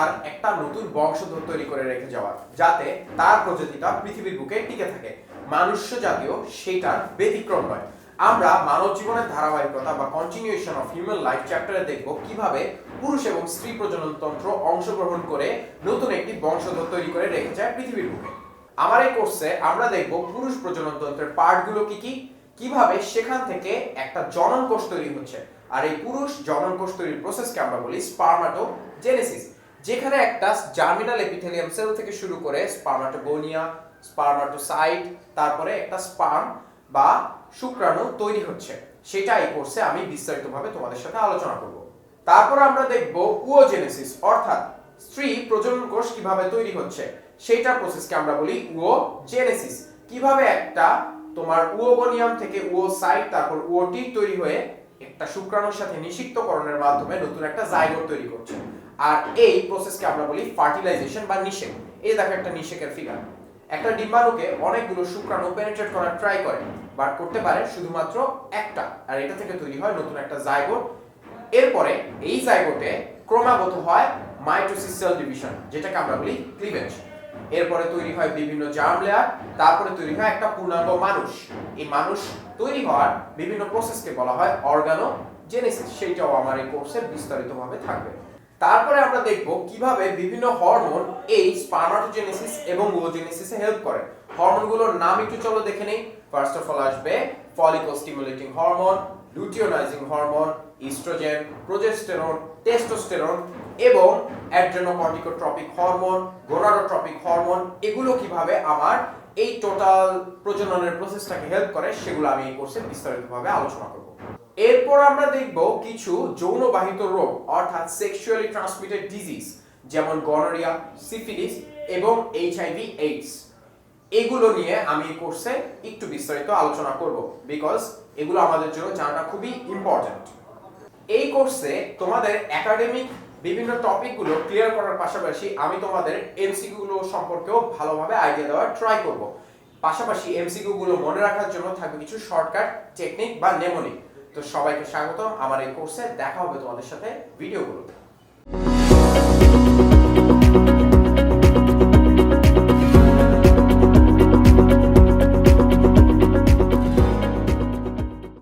তার একটা নতুন বংশধর তৈরি করে রেখে যাওয়া, যাতে তার প্রজাতিটা পৃথিবীর বুকে টিকে থাকে, মনুষ্য জাতীয় সেটার ব্যতিক্রম নয়। আমরা মানব জীবনের ধারাবাহিকতা বা কন্টিনিউয়েশন অফ হিউম্যান লাইফ চ্যাপ্টারে দেখব কিভাবে পুরুষ এবং স্ত্রী প্রজনন তন্ত্র অংশগ্রহণ করে নতুন একটি বংশধর তৈরি করে রেখে যায় পৃথিবীর বুকে। আমার এই কোর্সে আমরা দেখব পুরুষ প্রজনন তন্ত্রের পার্টগুলো কি কি, কিভাবে সেখান থেকে একটা জনন কোষ তৈরি হচ্ছে, আর এই পুরুষ জনন কোষ তৈরির প্রসেসকে আমরা বলি স্পারমাটোজেনেসিস, যেখানে একটা জার্মিনাল এপিথেলিয়াম সেল থেকে শুরু করে স্পারমাটোগোনিয়া, স্পারমাটোসাইট, তারপরে একটা স্পার্ম বা শুক্রাণু তৈরি হচ্ছে। সেটা এই কোর্সে আমি বিস্তারিতভাবে তোমাদের সাথে আলোচনা করব। তারপর আমরা দেখব উওজেনেসিস, অর্থাৎ স্ত্রী প্রজনন কোষ কিভাবে তৈরি হচ্ছে সেইটার প্রসেসকে আমরা বলি উওজেনেসিস। কিভাবে একটা তোমার উওগোনিয়াম থেকে উওসাইট, তারপর উওটিক তৈরি হয়ে একটা শুক্রাণুর সাথে নিষিক্তকরণের মাধ্যমে নতুন একটা জাইগোট তৈরি করছে, আর এই প্রসেসকে আমরা বলি ফার্টিলাইজেশন বা নিষেক। এই দেখো একটা নিষেকের ফিগার। একটা ডিম্বাণুকে অনেকগুলো শুক্রাণু পেনিট্রেট করার ট্রাই করে, বাট করতে পারে শুধুমাত্র একটা, আর এটা থেকে তৈরি হয় নতুন একটা জাইগোট। এরপরে এই জাইগোটে ক্রমাগত হয় মাইটোসিস সেল ডিভিশন, যেটাকে আমরা বলি ক্লিভেজ। এরপরে তৈরি হয় বিভিন্ন জার্ম লেয়ার, তারপরে তৈরি হয় একটা পূর্ণাঙ্গ মানুষ। এই মানুষ তৈরি হওয়ার বিভিন্ন প্রসেসকে বলা হয় অর্গানোজেনেসিস। সেইটাও আমার এই কোর্সে বিস্তারিতভাবে থাকবে। তারপরে আমরা দেখব কিভাবে বিভিন্ন হরমোন এই স্পারমাটোজেনেসিস এবং উওজেনেসিসে হেল্প করে। হরমোনগুলোর নাম একটু চলো দেখে নেই। ফার্স্ট অফ অল আসবে follicle stimulating hormone, luteinizing hormone, oestrogen, progesterone, testosterone এবং অ্যাড্রেনোকর্টিকোট্রপিক হরমোন, গোনাডোট্রপিক হরমোন। এগুলো কিভাবে আমার এই টোটাল প্রজননের প্রসেসটাকে হেল্প করে সেগুলো আমি এই কোর্সে বিস্তারিতভাবে আলোচনা করব। এরপর আমরা দেখব কিছু যৌনবাহিত রোগ, অর্থাৎ সেক্সুয়ালি ট্রান্সমিটেড ডিজিজ, যেমন গনোরিয়া, সিফিলিস এবং এইচআইভি এইডস। এগুলো নিয়ে আমি এই কোর্সে একটু বিস্তারিত আলোচনা করব, বিকজ এগুলো আমাদের জন্য জানাটা খুবই ইম্পর্টেন্ট। এই কোর্সে তোমাদের একাডেমিক বিভিন্ন টপিকগুলো ক্লিয়ার করার পাশাপাশি আমি তোমাদের এমসিকিউ গুলো সম্পর্কেও ভালোভাবে আইডিয়া দেওয়ার ট্রাই করব। পাশাপাশি এমসিকিউ গুলো মনে রাখার জন্য থাকবে কিছু শর্টকাট টেকনিক বা নেমোনিক। তো সবাইকে স্বাগতম আমার এই কোর্সে। দেখা হবে তোমাদের সাথে ভিডিওগুলোতে।